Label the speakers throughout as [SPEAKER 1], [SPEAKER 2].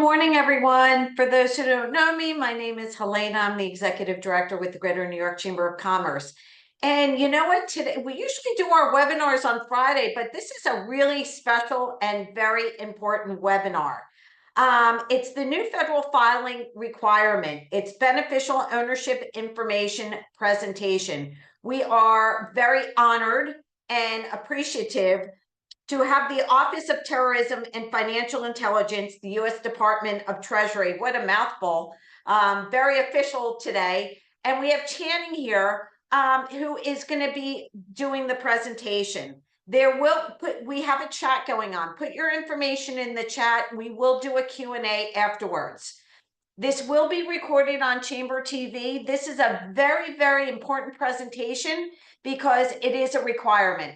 [SPEAKER 1] morning, everyone. For those who don't know me, my name is Helena. I'm the Executive Director with the Greater New York Chamber of Commerce. And you know what? Today, we usually do our webinars on Friday, but this is a really special and very important webinar. It's the new federal filing requirement. It's beneficial ownership information presentation. We are very honored and appreciative to have the Office of Terrorism and Financial Intelligence, the U.S. Department of Treasury. What a mouthful. Very official today. And we have Channing here, who is going to be doing the presentation. We have a chat going on. Put your information in the chat. We will do a Q&A afterwards. This will be recorded on Chamber TV. This is a very, very important presentation because it is a requirement.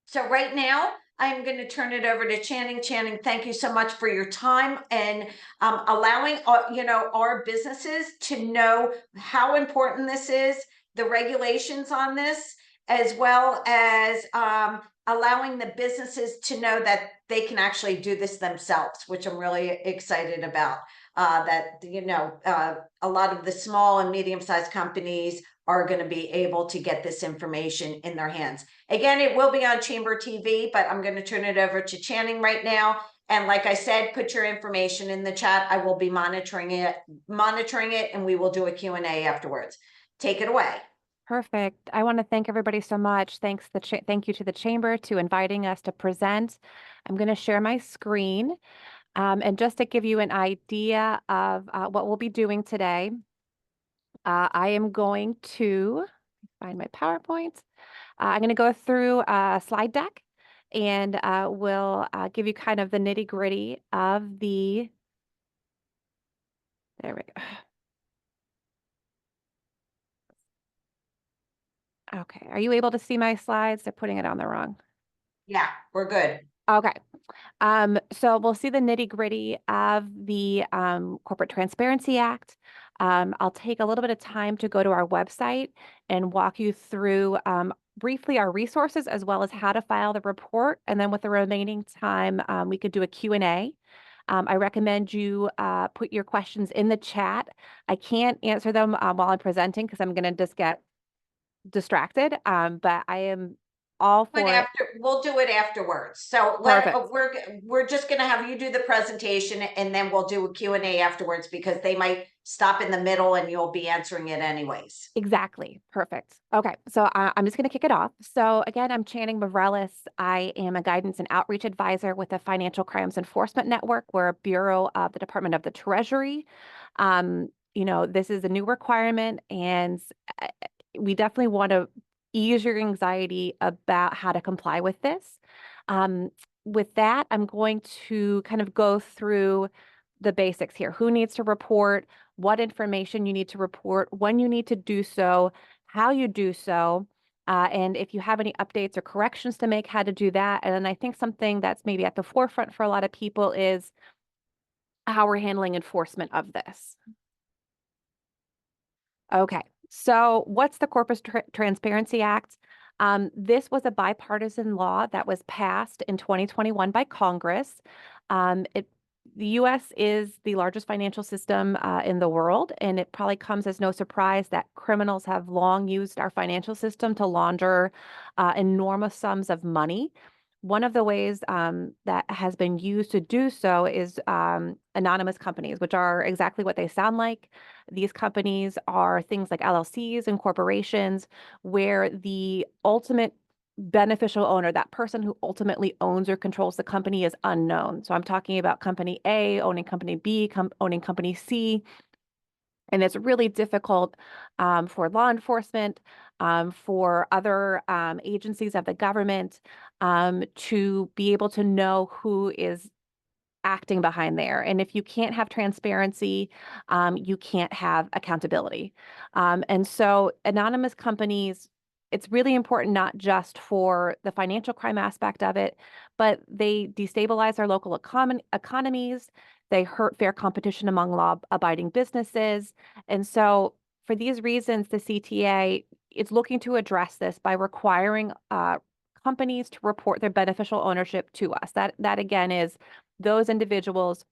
[SPEAKER 1] So right now, I'm going to turn it over to Channing. Channing, thank you so much for your time and allowing our businesses to know how important this is, the regulations on this, as well as allowing the businesses to know that they can actually do this themselves, which I'm really excited about. A lot of the small and medium-sized companies are going to be able to get this information in their hands. Again, it will be on Chamber TV, but I'm going to turn it over to Channing right now. And like I said, put your information in the chat. I will be monitoring it, and we will do a Q&A afterwards. Take it away.
[SPEAKER 2] Perfect. I want to thank everybody so much. Thank you to the Chamber to inviting us to present. I'm going to share my screen. And just to give you an idea of what we'll be doing today, I am going to find my PowerPoint. I'm going to go through a slide deck and we'll give you kind of the nitty gritty of there we go. Okay, are you able to see my slides? They're putting it on the wrong.
[SPEAKER 1] Yeah, we're good.
[SPEAKER 2] Okay. So we'll see the nitty gritty of the Corporate Transparency Act. I'll take a little bit of time to go to our website and walk you through briefly our resources as well as how to file the report. And then with the remaining time, we could do a Q&A. I recommend you put your questions in the chat. I can't answer them while I'm presenting because I'm going to just get distracted, but I am all for it.
[SPEAKER 1] We'll do it afterwards. So we're just going to have you do the presentation and then we'll do a Q&A afterwards because they might stop in the middle and you'll be answering it anyways.
[SPEAKER 2] Exactly. Perfect. Okay. So I'm just going to kick it off. So again, I'm Channing Mavrelis. I am a guidance and outreach advisor with the Financial Crimes Enforcement Network. We're a bureau of the Department of the Treasury. This is a new requirement and we definitely want to ease your anxiety about how to comply with this. With that, I'm going to kind of go through the basics here. Who needs to report, what information you need to report, when you need to do so, how you do so, and if you have any updates or corrections to make, how to do that. And then I think something that's maybe at the forefront for a lot of people is how we're handling enforcement of this. Okay. So what's the Corporate Transparency Act? This was a bipartisan law that was passed in 2021 by Congress. The U.S. is the largest financial system in the world, and it probably comes as no surprise that criminals have long used our financial system to launder enormous sums of money. One of the ways that has been used to do so is anonymous companies, which are exactly what they sound like. These companies are things like LLCs and corporations where the ultimate beneficial owner, that person who ultimately owns or controls the company, is unknown. So I'm talking about company A owning company B, owning company C. And it's really difficult for law enforcement, for other agencies of the government to be able to know who is acting behind there. And if you can't have transparency, you can't have accountability. And so anonymous companies, it's really important not just for the financial crime aspect of it, but they destabilize our local economies. They hurt fair competition among law-abiding businesses. And so for these reasons, the CTA is looking to address this by requiring companies to report their beneficial ownership to us. That again is those individuals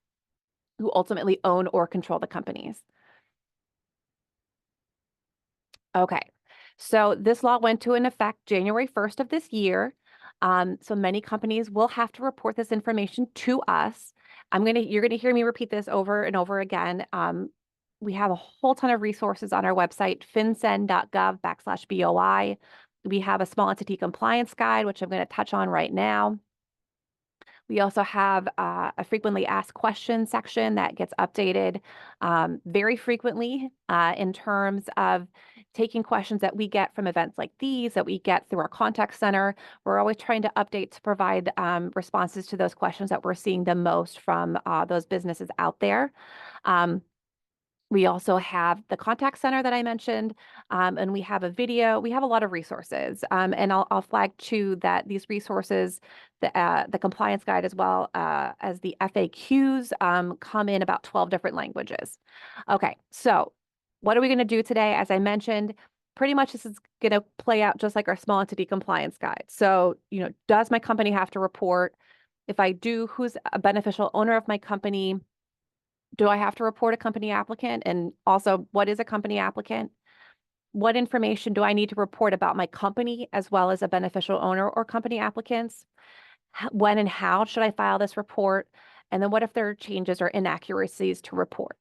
[SPEAKER 2] who ultimately own or control the companies. Okay, so this law went to an effect January 1st of this year. So many companies will have to report this information to us. You're gonna hear me repeat this over and over again. We have a whole ton of resources on our website, fincen.gov/BOI. We have a small entity compliance guide, which I'm going to touch on right now. We also have a frequently asked questions section that gets updated very frequently in terms of taking questions that we get from events like these, that we get through our contact center. We're always trying to update to provide responses to those questions that we're seeing the most from those businesses out there. We also have the contact center that I mentioned, and we have a video. We have a lot of resources, and I'll flag too that these resources, the compliance guide as well as the FAQs, come in about 12 different languages. Okay, so what are we going to do today? As I mentioned, pretty much this is going to play out just like our small entity compliance guide. So, does my company have to report? If I do, who's a beneficial owner of my company? Do I have to report a company applicant? And also, what is a company applicant? What information do I need to report about my company as well as a beneficial owner or company applicants? When and how should I file this report? And then what if there are changes or inaccuracies to report?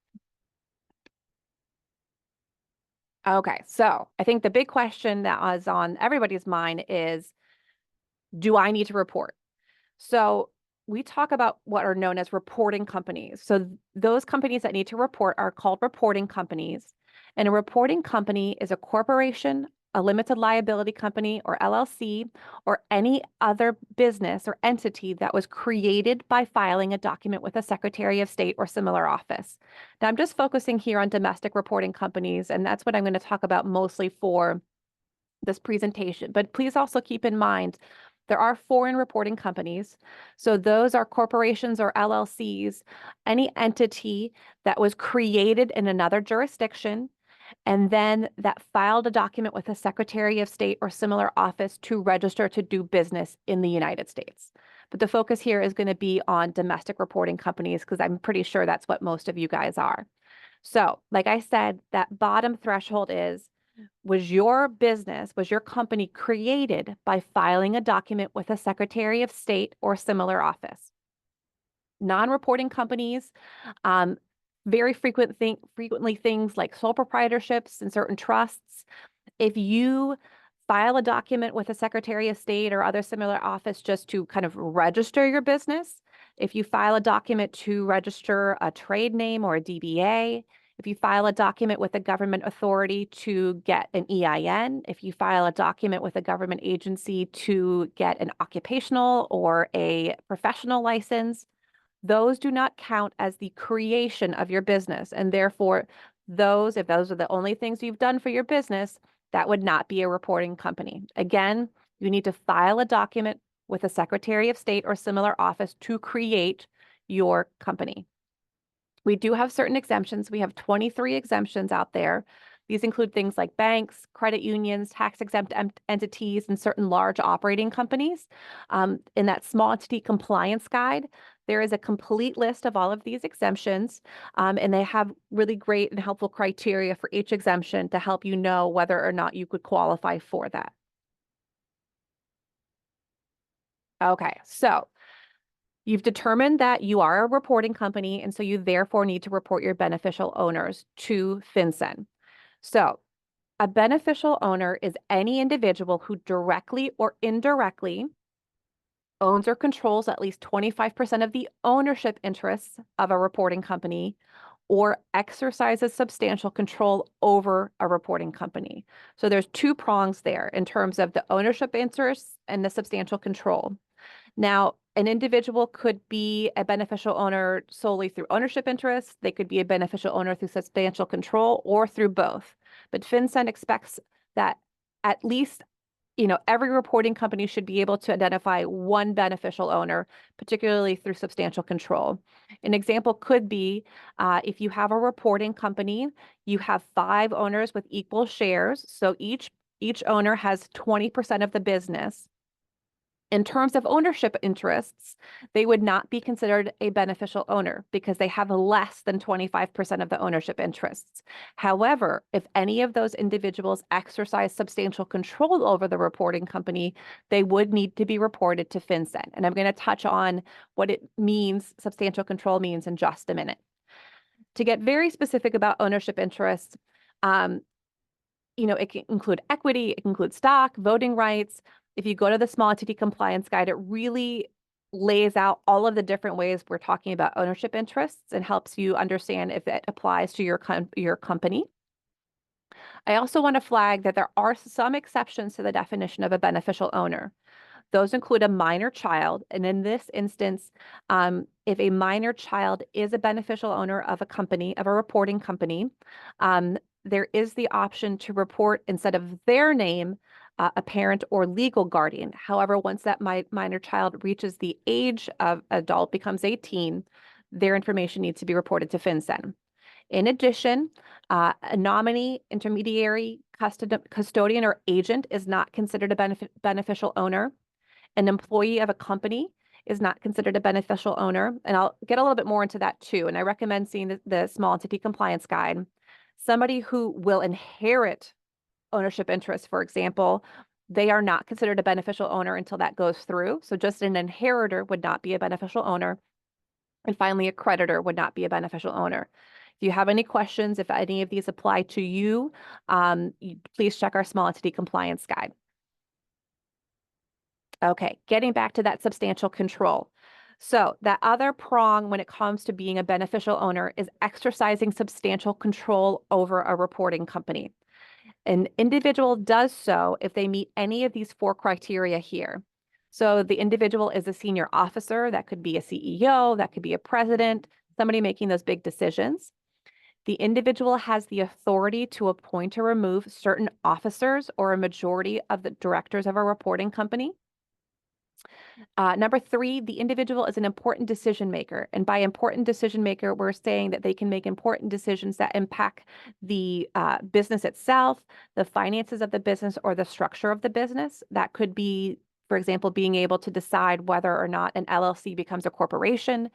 [SPEAKER 2] Okay, so I think the big question that was on everybody's mind is, do I need to report? So we talk about what are known as reporting companies. So those companies that need to report are called reporting companies. And a reporting company is a corporation, a limited liability company or LLC, or any other business or entity that was created by filing a document with a Secretary of State or similar office. Now, I'm just focusing here on domestic reporting companies, and that's what I'm going to talk about mostly for this presentation. But please also keep in mind, there are foreign reporting companies. So those are corporations or LLCs, any entity that was created in another jurisdiction and then that filed a document with a Secretary of State or similar office to register to do business in the United States. But the focus here is going to be on domestic reporting companies because I'm pretty sure that's what most of you guys are. So, like I said, that bottom threshold is, was your business, was your company created by filing a document with a Secretary of State or similar office? Non-reporting companies, very frequently things like sole proprietorships and certain trusts. If you file a document with a Secretary of State or other similar office just to kind of register your business, if you file a document to register a trade name or a DBA, if you file a document with a government authority to get an EIN, if you file a document with a government agency to get an occupational or a professional license, those do not count as the creation of your business. And therefore, if those are the only things you've done for your business, that would not be a reporting company. Again, you need to file a document with a Secretary of State or similar office to create your company. We do have certain exemptions. We have 23 exemptions out there. These include things like banks, credit unions, tax-exempt entities, and certain large operating companies. In that small entity compliance guide, there is a complete list of all of these exemptions, and they have really great and helpful criteria for each exemption to help you know whether or not you could qualify for that. Okay, so you've determined that you are a reporting company, and so you therefore need to report your beneficial owners to FinCEN. So a beneficial owner is any individual who directly or indirectly owns or controls at least 25% of the ownership interests of a reporting company or exercises substantial control over a reporting company. So there's two prongs there in terms of the ownership interests and the substantial control. Now, an individual could be a beneficial owner solely through ownership interests. They could be a beneficial owner through substantial control or through both. But FinCEN expects that at least, every reporting company should be able to identify one beneficial owner, particularly through substantial control. An example could be if you have a reporting company, you have 5 owners with equal shares. So each owner has 20% of the business. In terms of ownership interests, they would not be considered a beneficial owner because they have less than 25% of the ownership interests. However, if any of those individuals exercise substantial control over the reporting company, they would need to be reported to FinCEN. And I'm going to touch on what it means, substantial control means, in just a minute. To get very specific about ownership interests, it can include equity, it can include stock, voting rights. If you go to the Small Entity Compliance Guide, it really lays out all of the different ways we're talking about ownership interests and helps you understand if it applies to your company. I also want to flag that there are some exceptions to the definition of a beneficial owner. Those include a minor child. And in this instance, if a minor child is a beneficial owner of a company, of a reporting company, there is the option to report instead of their name, a parent or legal guardian. However, once that minor child reaches the age of adult, becomes 18, their information needs to be reported to FinCEN. In addition, a nominee, intermediary, custodian, or agent is not considered a beneficial owner. An employee of a company is not considered a beneficial owner. And I'll get a little bit more into that too. And I recommend seeing the Small Entity Compliance Guide. Somebody who will inherit ownership interests, for example, they are not considered a beneficial owner until that goes through. So just an inheritor would not be a beneficial owner. And finally, a creditor would not be a beneficial owner. If you have any questions, if any of these apply to you, please check our Small Entity Compliance Guide. Okay, getting back to that substantial control. So that other prong when it comes to being a beneficial owner is exercising substantial control over a reporting company. An individual does so if they meet any of these 4 criteria here. So the individual is a senior officer, that could be a CEO, that could be a president, somebody making those big decisions. The individual has the authority to appoint or remove certain officers or a majority of the directors of a reporting company. Number 3, the individual is an important decision maker. And by important decision maker, we're saying that they can make important decisions that impact the business itself, the finances of the business, or the structure of the business. That could be, for example, being able to decide whether or not an LLC becomes a corporation,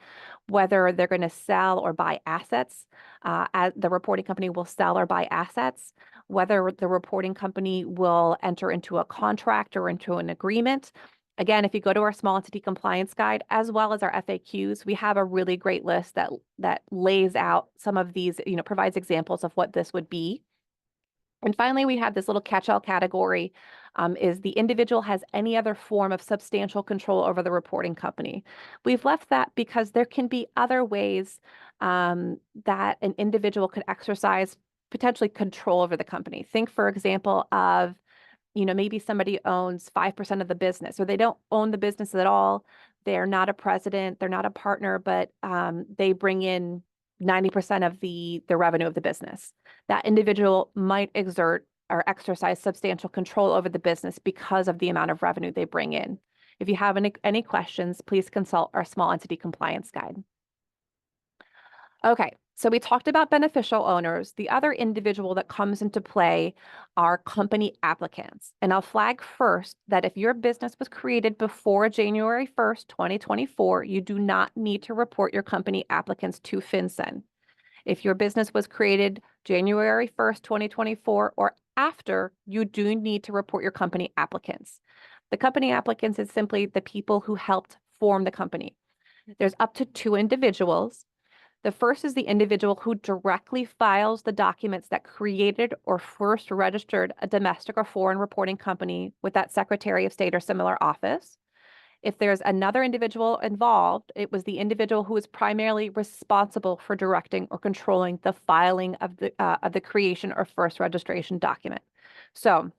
[SPEAKER 2] whether they're going to sell or buy assets, as the reporting company will sell or buy assets, whether the reporting company will enter into a contract or into an agreement. Again, if you go to our Small Entity Compliance Guide, as well as our FAQs, we have a really great list that lays out some of these, provides examples of what this would be. And finally, we have this little catch-all category, is the individual has any other form of substantial control over the reporting company. We've left that because there can be other ways that an individual could exercise potentially control over the company. Think, for example, of maybe somebody owns 5% of the business, or they don't own the business at all. They're not a president, they're not a partner, but they bring in 90% of the revenue of the business. That individual might exert or exercise substantial control over the business because of the amount of revenue they bring in. If you have any questions, please consult our Small Entity Compliance Guide. Okay, so we talked about beneficial owners. The other individual that comes into play are company applicants. And I'll flag first that if your business was created before January 1st, 2024, you do not need to report your company applicants to FinCEN. If your business was created January 1st, 2024, or after, you do need to report your company applicants. The company applicants is simply the people who helped form the company. There's up to 2 individuals. The first is the individual who directly files the documents that created or first registered a domestic or foreign reporting company with that Secretary of State or similar office. If there's another individual involved, it was the individual who is primarily responsible for directing or controlling the filing of the creation or first registration document. So,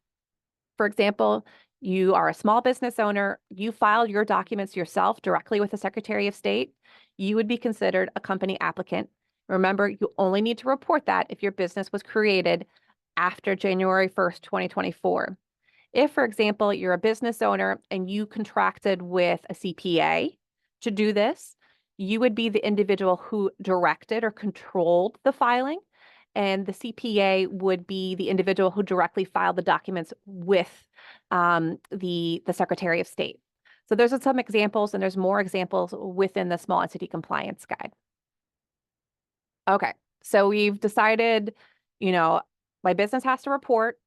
[SPEAKER 2] for example, you are a small business owner, you filed your documents yourself directly with the Secretary of State, you would be considered a company applicant. Remember, you only need to report that if your business was created after January 1st, 2024. If, for example, you're a business owner and you contracted with a CPA to do this, you would be the individual who directed or controlled the filing, and the CPA would be the individual who directly filed the documents with the Secretary of State. So those are some examples, and there's more examples within the Small Entity Compliance Guide. Okay, so we've decided, my business has to report.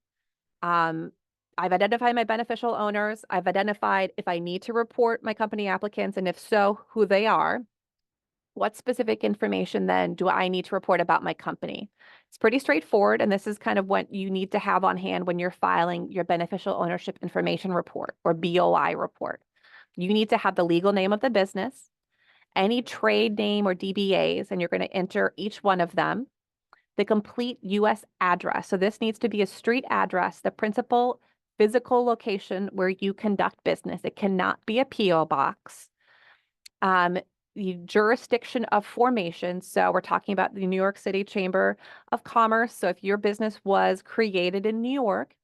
[SPEAKER 2] I've identified my beneficial owners. I've identified if I need to report my company applicants, and if so, who they are. What specific information then do I need to report about my company? It's pretty straightforward, and this is kind of what you need to have on hand when you're filing your beneficial ownership information report, or BOI report. You need to have the legal name of the business, any trade name or DBAs, and you're going to enter each one of them, the complete U.S. address. So this needs to be a street address, the principal physical location where you conduct business. It cannot be a PO box. The jurisdiction of formation. So we're talking about the New York City Chamber of Commerce. So if your business was created in New York,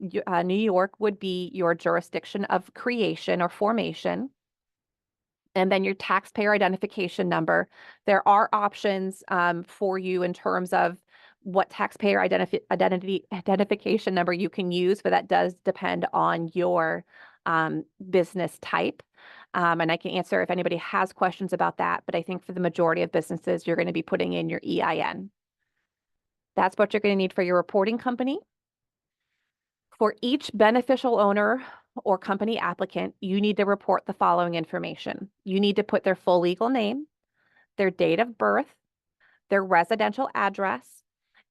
[SPEAKER 2] New York would be your jurisdiction of creation or formation. And then your taxpayer identification number. There are options for you in terms of what taxpayer identification number you can use, but that does depend on your business type. And I can answer if anybody has questions about that, but I think for the majority of businesses, you're going to be putting in your EIN. That's what you're going to need for your reporting company. For each beneficial owner or company applicant, you need to report the following information. You need to put their full legal name, their date of birth, their residential address,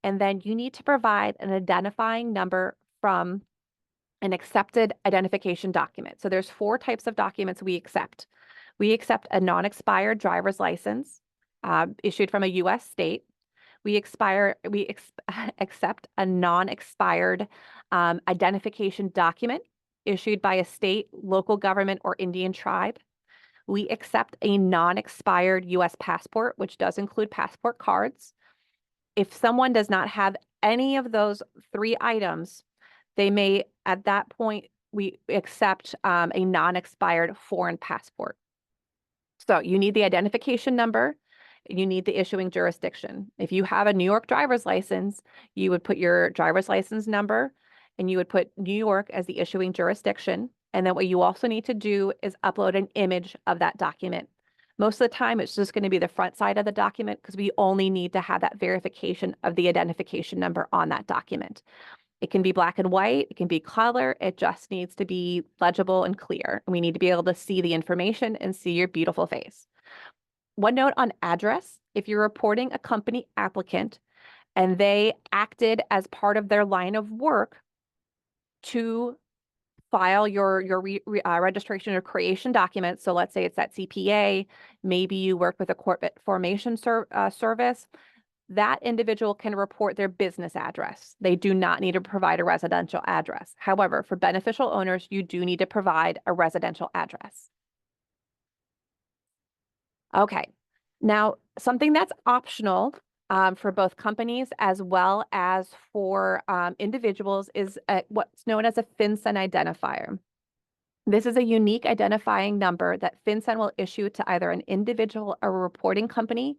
[SPEAKER 2] and then you need to provide an identifying number from an accepted identification document. So there's 4 types of documents we accept. We accept a non-expired driver's license issued from a U.S. state. We accept a non-expired identification document issued by a state, local government, or Indian tribe. We accept a non-expired U.S. passport, which does include passport cards. If someone does not have any of those 3 items, they may, at that point, we accept a non-expired foreign passport. So you need the identification number. You need the issuing jurisdiction. If you have a New York driver's license, you would put your driver's license number and you would put New York as the issuing jurisdiction. And then what you also need to do is upload an image of that document. Most of the time, it's just going to be the front side of the document because we only need to have that verification of the identification number on that document. It can be black and white, it can be color, it just needs to be legible and clear. We need to be able to see the information and see your beautiful face. One note on address, if you're reporting a company applicant and they acted as part of their line of work to file your registration or creation document, so let's say it's that CPA, maybe you work with a corporate formation service, that individual can report their business address. They do not need to provide a residential address. However, for beneficial owners, you do need to provide a residential address. Okay, now something that's optional for both companies as well as for individuals is what's known as a FinCEN identifier. This is a unique identifying number that FinCEN will issue to either an individual or a reporting company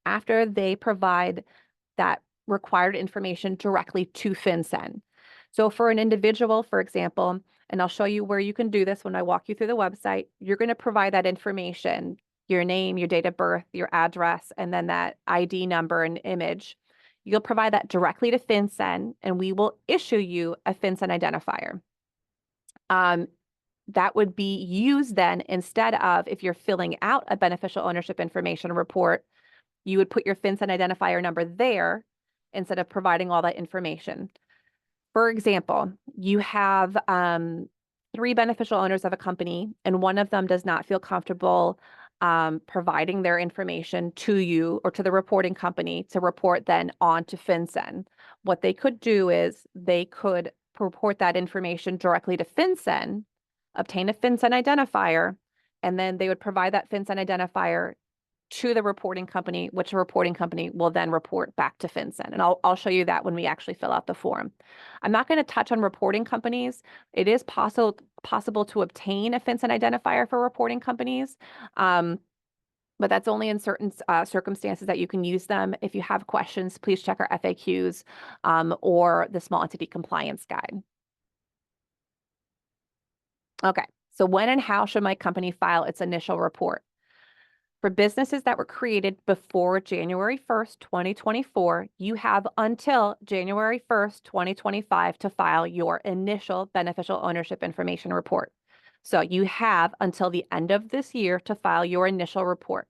[SPEAKER 2] after they provide that required information directly to FinCEN. So for an individual, for example, and I'll show you where you can do this when I walk you through the website, you're going to provide that information, your name, your date of birth, your address, and then that ID number and image. You'll provide that directly to FinCEN, and we will issue you a FinCEN identifier. That would be used then instead of if you're filling out a beneficial ownership information report, you would put your FinCEN identifier number there instead of providing all that information. For example, you have 3 beneficial owners of a company, and one of them does not feel comfortable providing their information to you or to the reporting company to report then on to FinCEN. What they could do is they could report that information directly to FinCEN, obtain a FinCEN identifier, and then they would provide that FinCEN identifier to the reporting company, which the reporting company will then report back to FinCEN. And I'll show you that when we actually fill out the form. I'm not going to touch on reporting companies. It is possible to obtain a FinCEN identifier for reporting companies, but that's only in certain circumstances that you can use them. If you have questions, please check our FAQs or the Small Entity Compliance Guide. Okay, So when and how should my company file its initial report? For businesses that were created before January 1st, 2024, you have until January 1st, 2025 to file your initial beneficial ownership information report. So you have until the end of this year to file your initial report.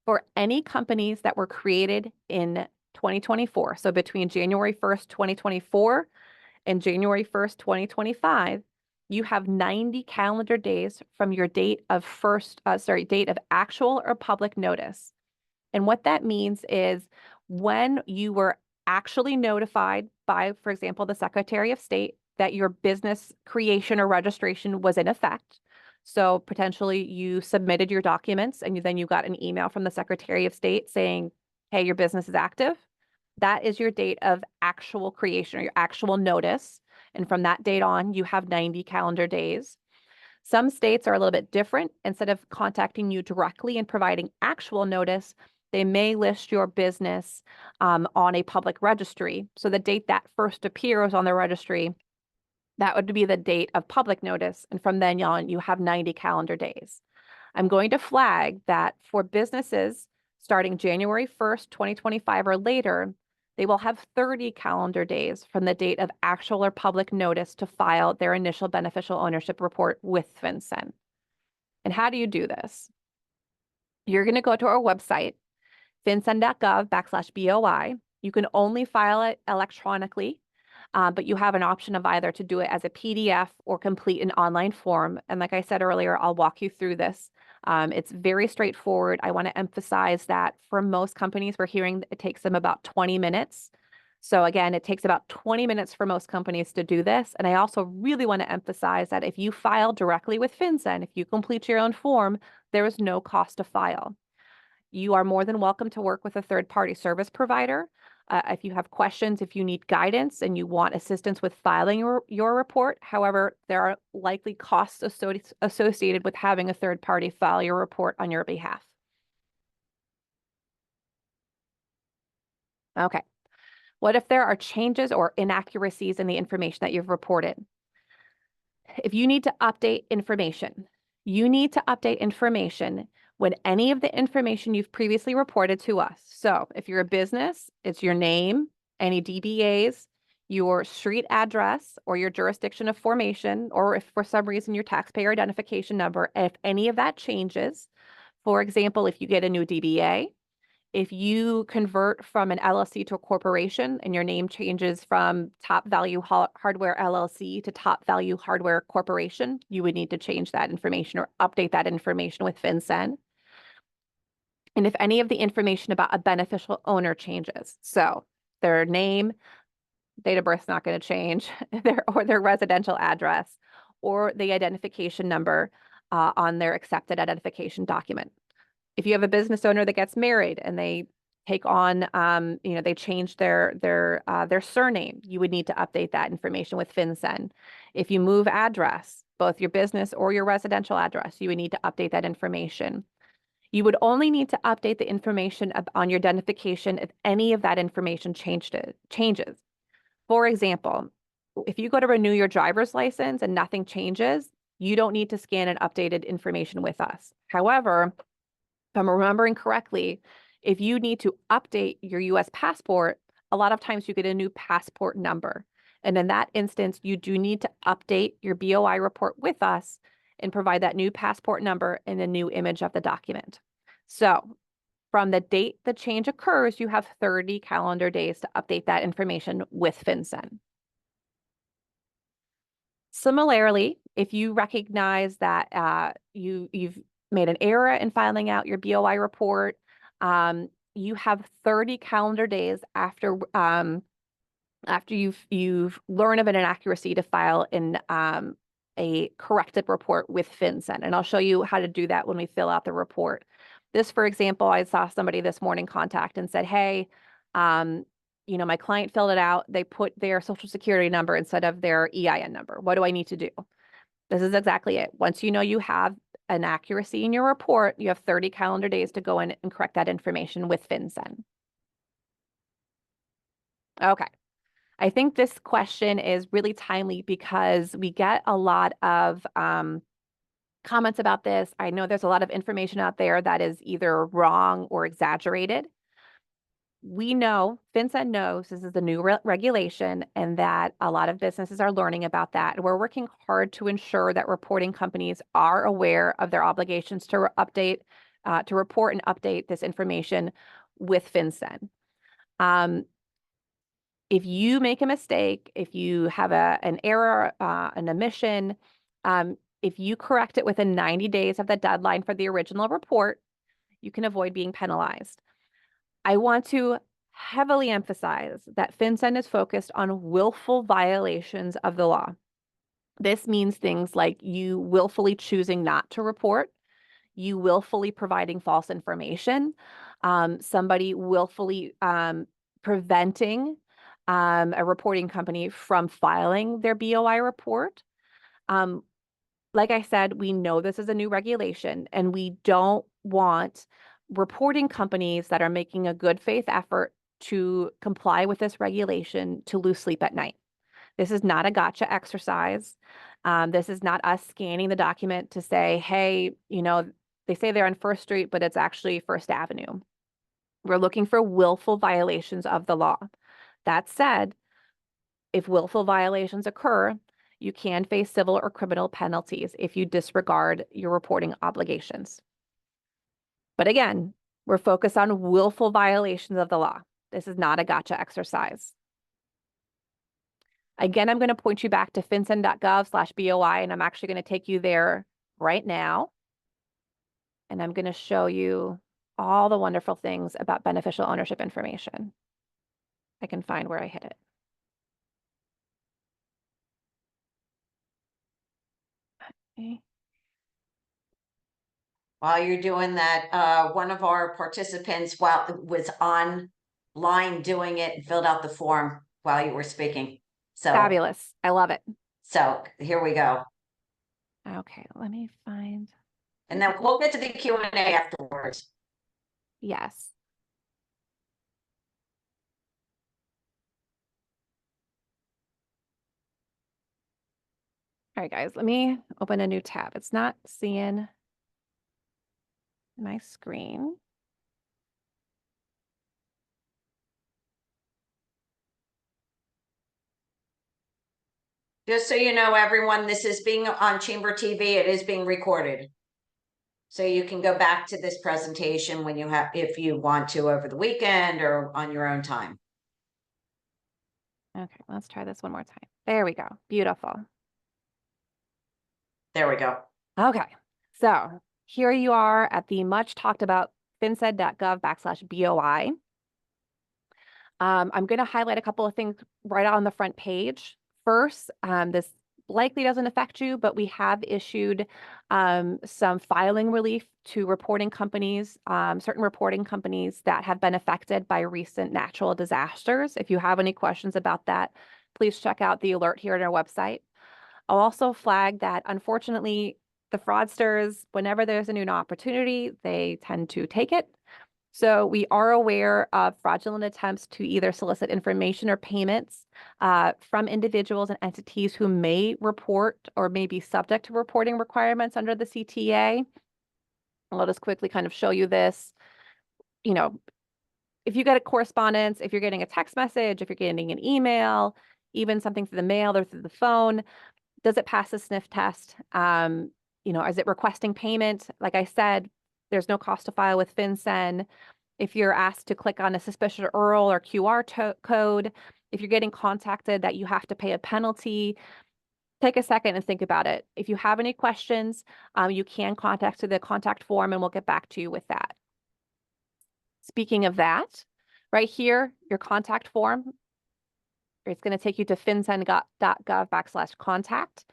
[SPEAKER 2] For any companies that were created in 2024, so between January 1st, 2024 and January 1st, 2025, you have 90 calendar days from your date of date of actual or public notice. And what that means is when you were actually notified by, for example, the Secretary of State that your business creation or registration was in effect. So potentially you submitted your documents and then you got an email from the Secretary of State saying, hey, your business is active. That is your date of actual creation or your actual notice. And from that date on, you have 90 calendar days. Some states are a little bit different. Instead of contacting you directly and providing actual notice, they may list your business on a public registry. So the date that first appears on the registry, that would be the date of public notice. And from then on, you have 90 calendar days. I'm going to flag that for businesses starting January 1st, 2025 or later, they will have 30 calendar days from the date of actual or public notice to file their initial beneficial ownership report with FinCEN. And how do you do this? You're going to go to our website, fincen.gov/BOI. You can only file it electronically, but you have an option of either to do it as a PDF or complete an online form. And like I said earlier, I'll walk you through this. It's very straightforward. I want to emphasize that for most companies, we're hearing it takes them about 20 minutes. So again, it takes about 20 minutes for most companies to do this. And I also really want to emphasize that if you file directly with FinCEN, if you complete your own form, there is no cost to file. You are more than welcome to work with a third-party service provider. If you have questions, if you need guidance and you want assistance with filing your report. However, there are likely costs associated with having a third party file your report on your behalf. Okay. What if there are changes or inaccuracies in the information that you've reported? If you need to update information, you need to update information when any of the information you've previously reported to us. So if you're a business, it's your name, any DBAs, your street address or your jurisdiction of formation, or if for some reason your taxpayer identification number, if any of that changes. For example, if you get a new DBA, if you convert from an LLC to a corporation and your name changes from Top Value Hardware LLC to Top Value Hardware Corporation, you would need to change that information or update that information with FinCEN. And if any of the information about a beneficial owner changes, so their name, date of birth is not going to change, their residential address, or the identification number on their accepted identification document. If you have a business owner that gets married and they take on, they change their surname, you would need to update that information with FinCEN. If you move address, both your business or your residential address, you would need to update that information. You would only need to update the information on your identification if any of that information changes. For example, if you go to renew your driver's license and nothing changes, you don't need to scan an updated information with us. However, if I'm remembering correctly, if you need to update your US passport, a lot of times you get a new passport number. And in that instance, you do need to update your BOI report with us and provide that new passport number and a new image of the document. So from the date the change occurs, you have 30 calendar days to update that information with FinCEN. Similarly, if you recognize that you've made an error in filing out your BOI report, you have 30 calendar days after you've learned of an inaccuracy to file in a corrected report with FinCEN. And I'll show you how to do that when we fill out the report. This, for example, I saw somebody this morning contact and said, hey, my client filled it out. They put their social security number instead of their EIN number. What do I need to do? This is exactly it. Once you know you have an accuracy in your report, you have 30 calendar days to go in and correct that information with FinCEN. Okay. I think this question is really timely because we get a lot of comments about this. I know there's a lot of information out there that is either wrong or exaggerated. We know, FinCEN knows this is a new regulation and that a lot of businesses are learning about that. And we're working hard to ensure that reporting companies are aware of their obligations to to report and update this information with FinCEN. If you make a mistake, if you have an error, an omission, if you correct it within 90 days of the deadline for the original report, you can avoid being penalized. I want to heavily emphasize that FinCEN is focused on willful violations of the law. This means things like you willfully choosing not to report, you willfully providing false information, somebody willfully preventing a reporting company from filing their BOI report. Like I said, we know this is a new regulation and we don't want reporting companies that are making a good faith effort to comply with this regulation to lose sleep at night. This is not a gotcha exercise. This is not us scanning the document to say, hey, they say they're on First Street, but it's actually First Avenue. We're looking for willful violations of the law. That said, if willful violations occur, you can face civil or criminal penalties if you disregard your reporting obligations. But again, we're focused on willful violations of the law. This is not a gotcha exercise. Again, I'm going to point you back to fincen.gov/BOI, and I'm actually going to take you there right now. And I'm going to show you all the wonderful things about beneficial ownership information. I can find where I hit it. Okay.
[SPEAKER 1] While you're doing that, one of our participants was online doing it and filled out the form while you were speaking. So
[SPEAKER 2] Fabulous. I love it.
[SPEAKER 1] So here we go.
[SPEAKER 2] Okay, let me find.
[SPEAKER 1] And then we'll get to the Q&A afterwards.
[SPEAKER 2] Yes. All right, guys, let me open a new tab. It's not seeing my screen.
[SPEAKER 1] Just so you know, everyone, this is being on Chamber TV. It is being recorded. So you can go back to this presentation when if you want to over the weekend or on your own time.
[SPEAKER 2] Okay, let's try this one more time. There we go. Beautiful.
[SPEAKER 1] There we go.
[SPEAKER 2] Okay, so here you are at the much talked about fincen.gov/BOI. I'm going to highlight a couple of things right on the front page. First, this likely doesn't affect you, but we have issued some filing relief to reporting companies, certain reporting companies that have been affected by recent natural disasters. If you have any questions about that, please check out the alert here on our website. I'll also flag that, unfortunately, the fraudsters, whenever there's a new opportunity, they tend to take it. So we are aware of fraudulent attempts to either solicit information or payments from individuals and entities who may report or may be subject to reporting requirements under the CTA. I'll just quickly kind of show you this. If you get a correspondence, if you're getting a text message, if you're getting an email, even something through the mail or through the phone, does it pass the sniff test? Is it requesting payment? Like I said, there's no cost to file with FinCEN. If you're asked to click on a suspicious URL or QR code, if you're getting contacted that you have to pay a penalty, take a second and think about it. If you have any questions, you can contact the contact form and we'll get back to you with that. Speaking of that, right here, your contact form, it's going to take you to fincen.gov/contact.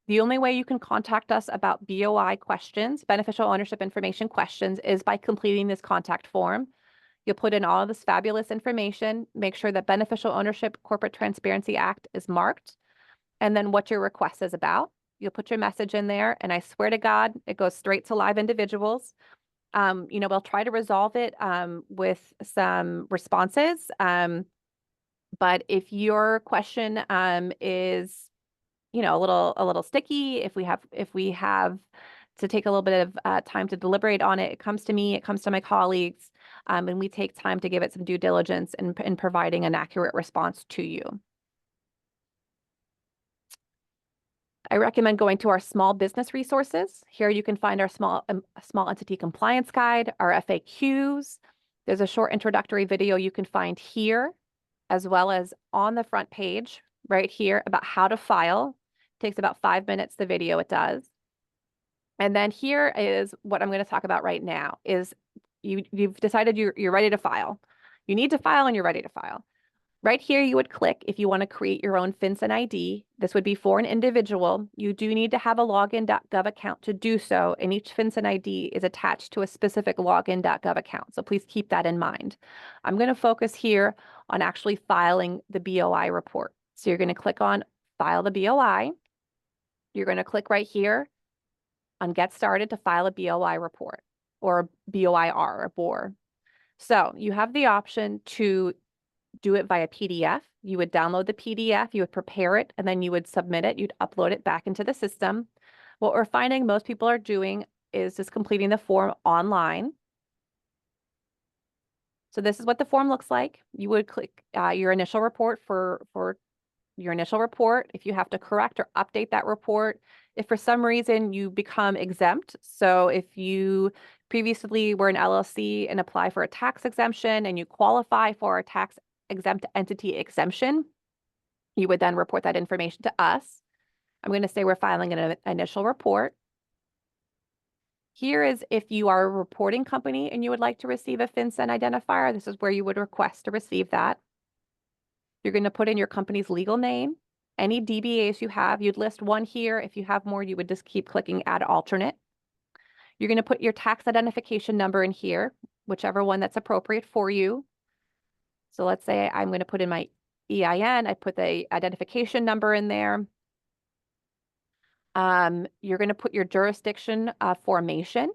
[SPEAKER 2] The only way you can contact us about BOI questions, beneficial ownership information questions, is by completing this contact form. You'll put in all of this fabulous information, make sure that Beneficial Ownership Corporate Transparency Act is marked, and then what your request is about. You'll put your message in there, and I swear to God, it goes straight to live individuals. We'll try to resolve it with some responses. But if your question is, you know, a little sticky, if we have to take a little bit of time to deliberate on it, it comes to me, it comes to my colleagues, and we take time to give it some due diligence in providing an accurate response to you. I recommend going to our small business resources. Here you can find our small entity compliance guide, our FAQs. There's a short introductory video you can find here, as well as on the front page right here about how to file. It takes about 5 minutes, the video it does. And then here is what I'm going to talk about right now is you've decided you're ready to file. You need to file and you're ready to file. Right here, you would click if you want to create your own FinCEN ID. This would be for an individual. You do need to have a login.gov account to do so, and each FinCEN ID is attached to a specific login.gov account. So please keep that in mind. I'm going to focus here on actually filing the BOI report. So you're going to click on File the BOI. You're going to click right here on Get Started to file a BOI report or BOIR or BOR. So you have the option to do it via PDF. You would download the PDF, you would prepare it, and then you would submit it. You'd upload it back into the system. What we're finding most people are doing is just completing the form online. So this is what the form looks like. You would click your initial report for your initial report. If you have to correct or update that report, if for some reason you become exempt, so if you previously were an LLC and apply for a tax exemption and you qualify for a tax exempt entity exemption, you would then report that information to us. I'm going to say we're filing an initial report. Here is if you are a reporting company and you would like to receive a FinCEN identifier, this is where you would request to receive that. You're going to put in your company's legal name, any DBAs you have. You'd list one here. If you have more, you would just keep clicking Add Alternate. You're going to put your tax identification number in here, whichever one that's appropriate for you. So let's say I'm going to put in my EIN. I put the identification number in there. You're going to put your jurisdiction formation.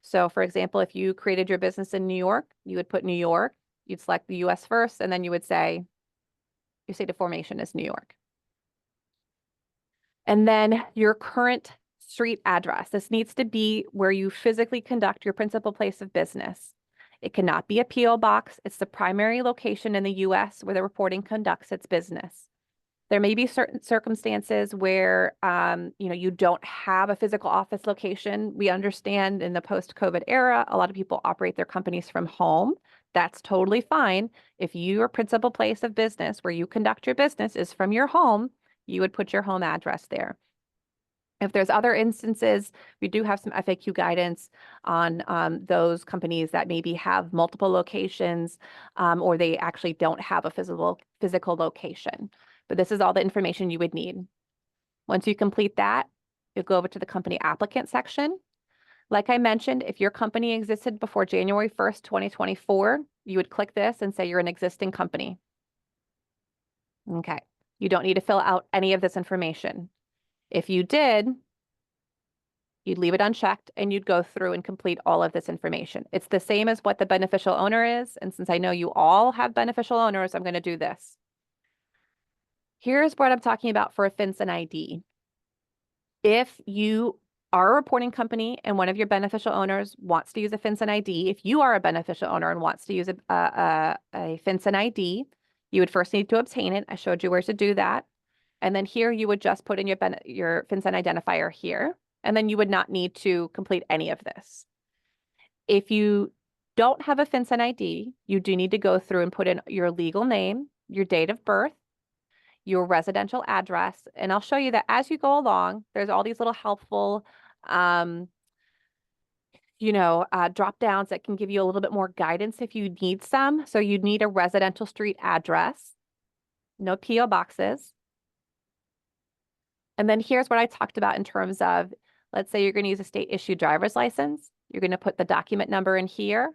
[SPEAKER 2] So for example, if you created your business in New York, you would put New York. You'd select the US first, and then you would say your state of formation is New York. And then your current street address. This needs to be where you physically conduct your principal place of business. It cannot be a PO box. It's the primary location in the US where the reporting conducts its business. There may be certain circumstances where you don't have a physical office location. We understand in the post-COVID era, a lot of people operate their companies from home. That's totally fine. If your principal place of business where you conduct your business is from your home, you would put your home address there. If there's other instances, we do have some FAQ guidance on those companies that maybe have multiple locations or they actually don't have a physical location. But this is all the information you would need. Once you complete that, you'll go over to the company applicant section. Like I mentioned, if your company existed before January 1st, 2024, you would click this and say you're an existing company. Okay. You don't need to fill out any of this information. If you did, you'd leave it unchecked and you'd go through and complete all of this information. It's the same as what the beneficial owner is. And since I know you all have beneficial owners, I'm going to do this. Here's what I'm talking about for a FinCEN ID. If you are a reporting company and one of your beneficial owners wants to use a FinCEN ID, if you are a beneficial owner and wants to use a FinCEN ID, you would first need to obtain it. I showed you where to do that. And then here you would just put in your FinCEN identifier here, and then you would not need to complete any of this. If you don't have a FinCEN ID, you do need to go through and put in your legal name, your date of birth, your residential address, and I'll show you that as you go along, there's all these little helpful drop downs that can give you a little bit more guidance if you need some. So you'd need a residential street address, no PO boxes. And then here's what I talked about in terms of, let's say you're going to use a state issued driver's license. You're going to put the document number in here.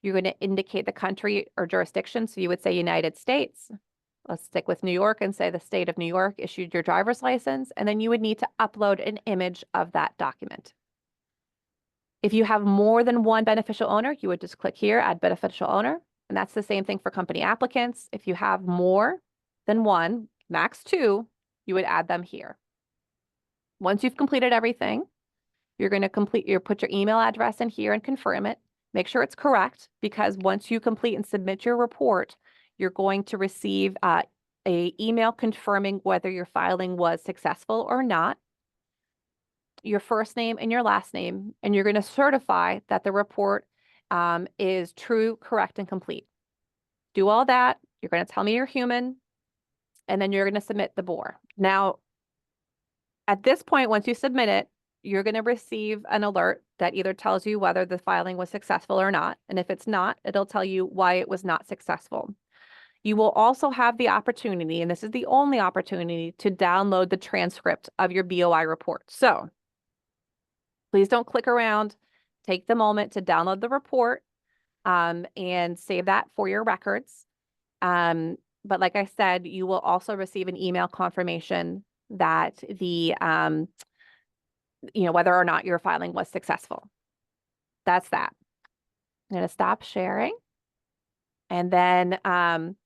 [SPEAKER 2] You're going to indicate the country or jurisdiction. So you would say United States. Let's stick with New York and say the state of New York issued your driver's license. And then you would need to upload an image of that document. If you have more than one beneficial owner, you would just click here, add beneficial owner. And that's the same thing for company applicants. If you have more than one, max two, you would add them here. Once you've completed everything, you're going to put your email address in here and confirm it. Make sure it's correct, because once you complete and submit your report, you're going to receive a email confirming whether your filing was successful or not, your first name and your last name, and you're going to certify that the report is true, correct, and complete. Do all that. You're going to tell me you're human, and then you're going to submit the BOR. Now, at this point, once you submit it, you're going to receive an alert that either tells you whether the filing was successful or not. And if it's not, it'll tell you why it was not successful. You will also have the opportunity, and this is the only opportunity, to download the transcript of your BOI report. So please don't click around. Take the moment to download the report and save that for your records. But like I said, you will also receive an email confirmation that whether or not your filing was successful. That's that. I'm going to stop sharing. And then I'm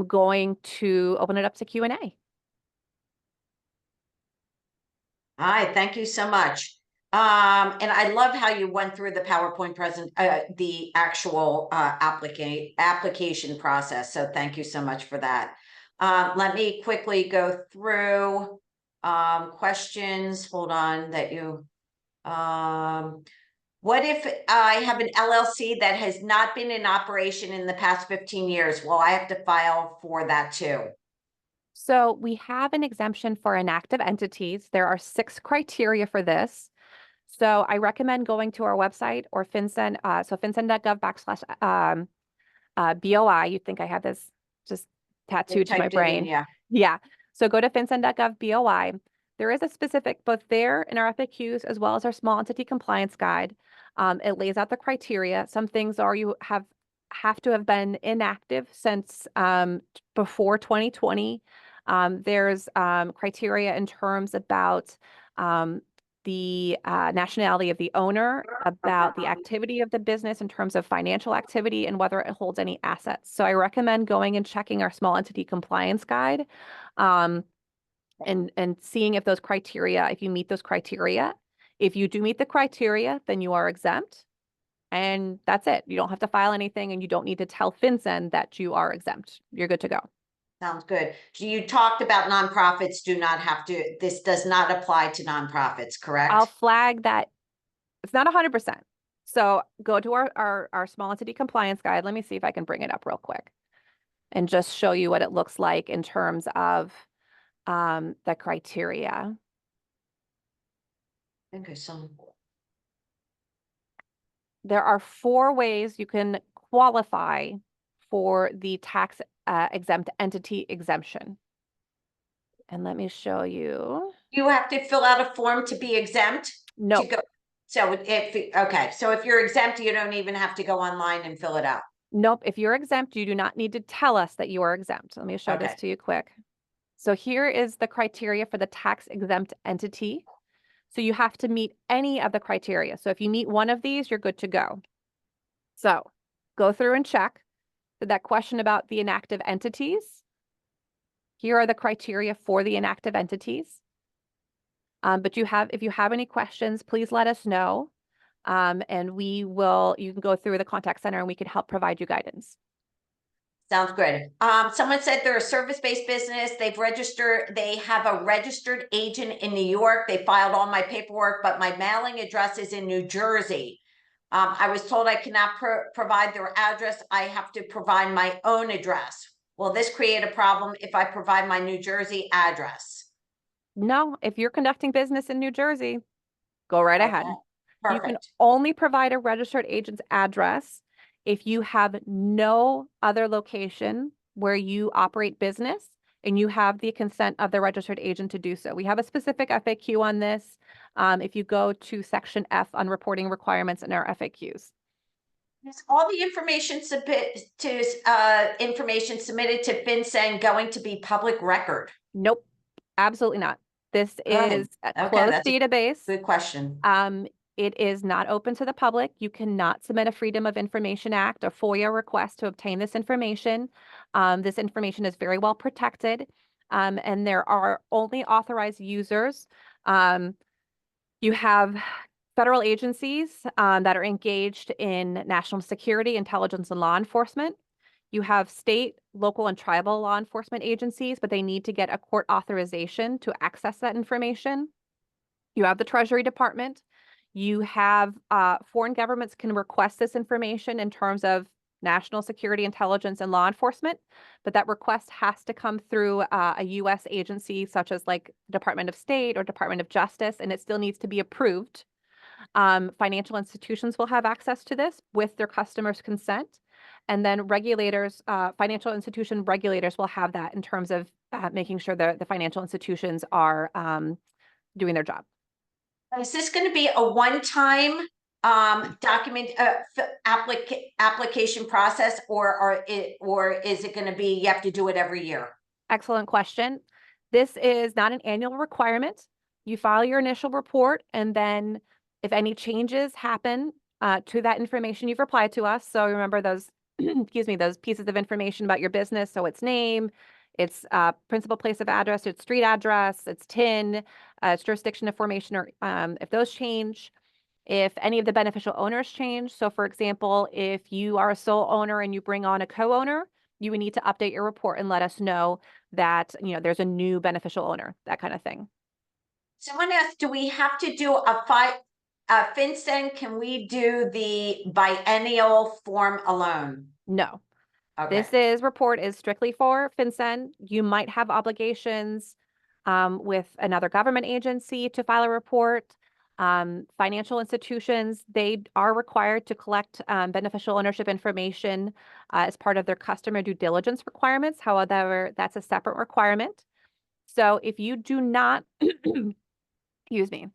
[SPEAKER 2] going to open it up to Q&A.
[SPEAKER 1] All right, thank you so much. And I love how you went through the PowerPoint the actual application process. So thank you so much for that. Let me quickly go through questions. Hold on, what if I have an LLC that has not been in operation in the past 15 years? Well, I have to file for that too.
[SPEAKER 2] So we have an exemption for inactive entities. There are 6 criteria for this. So I recommend going to our website or FinCEN, so fincen.gov/BOI. You'd think I had this just tattooed to my brain. Yeah. So go to fincen.gov BOI. There is a specific, both there in our FAQs as well as our small entity compliance guide. It lays out the criteria. Some things are you have to have been inactive since before 2020. There's criteria in terms about the nationality of the owner, about the activity of the business in terms of financial activity, and whether it holds any assets. So I recommend going and checking our small entity compliance guide and seeing if those criteria, if you meet those criteria. If you do meet the criteria, then you are exempt. And that's it. You don't have to file anything, and you don't need to tell FinCEN that you are exempt. You're good to go.
[SPEAKER 1] Sounds good. You talked about nonprofits this does not apply to nonprofits, correct?
[SPEAKER 2] I'll flag that it's not 100%. So go to our small entity compliance guide. Let me see if I can bring it up real quick and just show you what it looks like in terms of the criteria.
[SPEAKER 1] Okay, so
[SPEAKER 2] there are 4 ways you can qualify for the tax exempt entity exemption. And let me show you.
[SPEAKER 1] You have to fill out a form to be exempt?
[SPEAKER 2] No.
[SPEAKER 1] So if you're exempt, you don't even have to go online and fill it out.
[SPEAKER 2] Nope. If you're exempt, you do not need to tell us that you are exempt. Let me show this to you quick. So here is the criteria for the tax exempt entity. So you have to meet any of the criteria. So if you meet one of these, you're good to go. So go through and check. So that question about the inactive entities, here are the criteria for the inactive entities. But if you have any questions, please let us know. And you can go through the contact center and we can help provide you guidance.
[SPEAKER 1] Sounds good. Someone said they're a service-based business. They have a registered agent in New York. They filed all my paperwork, but my mailing address is in New Jersey. I was told I cannot provide their address. I have to provide my own address. Will this create a problem if I provide my New Jersey address?
[SPEAKER 2] No, if you're conducting business in New Jersey, go right ahead.
[SPEAKER 1] Perfect.
[SPEAKER 2] You can only provide a registered agent's address if you have no other location where you operate business and you have the consent of the registered agent to do so. We have a specific FAQ on this. If you go to section F on reporting requirements in our FAQs.
[SPEAKER 1] Is all the information submitted to FinCEN going to be public record?
[SPEAKER 2] Nope, absolutely not. This is a closed database.
[SPEAKER 1] Good question.
[SPEAKER 2] It is not open to the public. You cannot submit a Freedom of Information Act or FOIA request to obtain this information. This information is very well protected, and there are only authorized users. You have federal agencies that are engaged in national security, intelligence, and law enforcement. You have state, local, and tribal law enforcement agencies, but they need to get a court authorization to access that information. You have the Treasury Department. You have foreign governments can request this information in terms of national security, intelligence, and law enforcement, but that request has to come through a U.S. agency such as like Department of State or Department of Justice, and it still needs to be approved. Financial institutions will have access to this with their customers' consent. And then regulators, financial institution regulators will have that in terms of making sure the financial institutions are doing their job.
[SPEAKER 1] Is this going to be a one-time application process, or is it going to be you have to do it every year?
[SPEAKER 2] Excellent question. This is not an annual requirement. You file your initial report, and then if any changes happen to that information, you've replied to us. So remember those, excuse me, those pieces of information about your business. So its name, its principal place of address, its street address, its TIN, its jurisdiction of formation, or if those change, if any of the beneficial owners change. So for example, if you are a sole owner and you bring on a co-owner, you would need to update your report and let us know that, you know, there's a new beneficial owner, that kind of thing.
[SPEAKER 1] Someone asked, do we have to do a FinCEN? Can we do the biennial form alone?
[SPEAKER 2] No.
[SPEAKER 1] Okay.
[SPEAKER 2] This report is strictly for FinCEN. You might have obligations with another government agency to file a report. Financial institutions, they are required to collect beneficial ownership information as part of their customer due diligence requirements. However, that's a separate requirement. So if you do not, excuse me,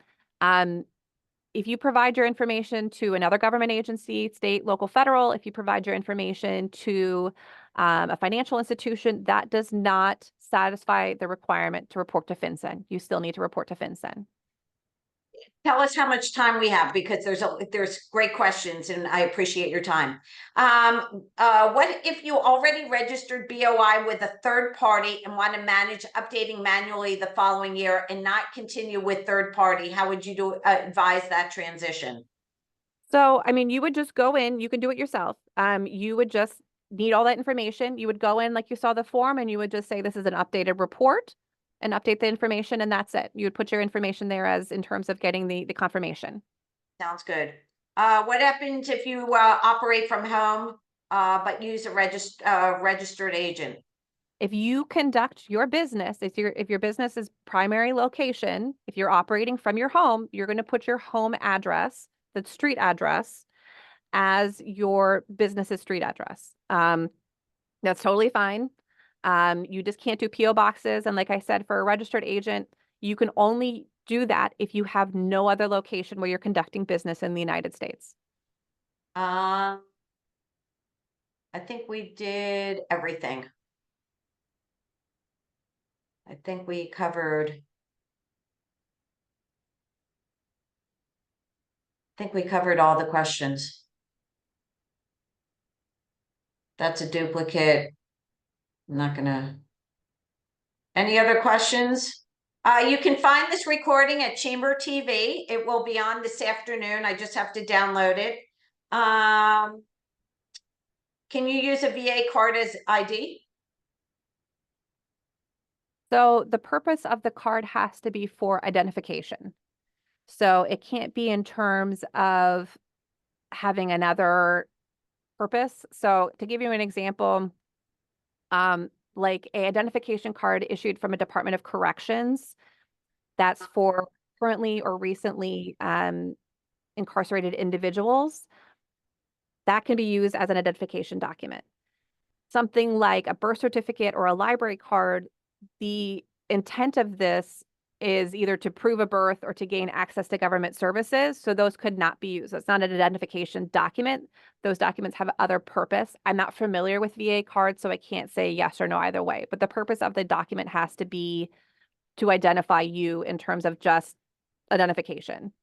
[SPEAKER 2] if you provide your information to another government agency, state, local, federal, if you provide your information to a financial institution, that does not satisfy the requirement to report to FinCEN. You still need to report to FinCEN.
[SPEAKER 1] Tell us how much time we have, because there's great questions and I appreciate your time. What if you already registered BOI with a third party and want to manage updating manually the following year and not continue with third party? How would you advise that transition?
[SPEAKER 2] So, I mean, you would just go in, you can do it yourself. You would just need all that information. You would go in like you saw the form and you would just say, this is an updated report, and update the information, and that's it. You would put your information there as in terms of getting the confirmation.
[SPEAKER 1] Sounds good. What happens if you operate from home, but use a registered agent?
[SPEAKER 2] If you conduct your business, if your business is primary location, if you're operating from your home, you're going to put your home address, the street address, as your business's street address. That's totally fine. You just can't do PO boxes. And like I said, for a registered agent, you can only do that if you have no other location where you're conducting business in the United States.
[SPEAKER 1] I think we did everything. I think we covered. I think we covered all the questions. That's a duplicate. I'm not gonna. Any other questions? You can find this recording at Chamber TV. It will be on this afternoon. I just have to download it. Can you use a VA card as ID?
[SPEAKER 2] So the purpose of the card has to be for identification. So it can't be in terms of having another purpose. So to give you an example, like a identification card issued from a Department of Corrections, that's for currently or recently incarcerated individuals, that can be used as an identification document. Something like a birth certificate or a library card, the intent of this is either to prove a birth or to gain access to government services. So those could not be used. It's not an identification document. Those documents have other purpose. I'm not familiar with VA cards, so I can't say yes or no either way. But the purpose of the document has to be to identify you in terms of just identification.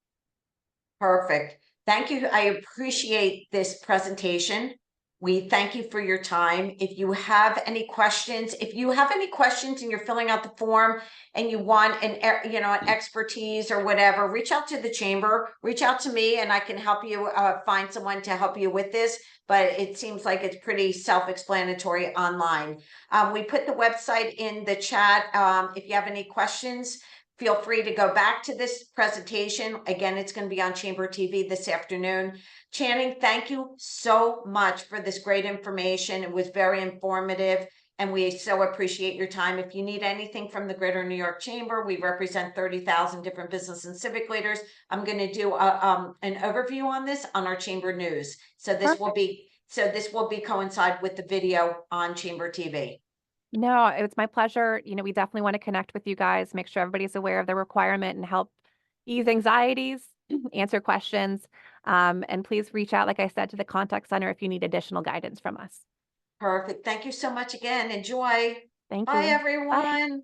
[SPEAKER 1] Perfect. Thank you. I appreciate this presentation. We thank you for your time. If you have any questions, and you're filling out the form and you want an expertise or whatever, reach out to the chamber, reach out to me, and I can help you find someone to help you with this. But it seems like it's pretty self-explanatory online. We put the website in the chat. If you have any questions, feel free to go back to this presentation. Again, it's going to be on Chamber TV this afternoon. Channing, thank you so much for this great information. It was very informative, and we so appreciate your time. If you need anything from the Greater New York Chamber, we represent 30,000 different business and civic leaders. I'm going to do an overview on this on our Chamber News. So this will be coincide with the video on Chamber TV.
[SPEAKER 2] No, it's my pleasure. We definitely want to connect with you guys, make sure everybody's aware of the requirement and help ease anxieties, answer questions. And please reach out, like I said, to the contact center if you need additional guidance from us.
[SPEAKER 1] Perfect. Thank you so much again. Enjoy.
[SPEAKER 2] Thank
[SPEAKER 1] Bye,
[SPEAKER 2] you. Bye.
[SPEAKER 1] everyone.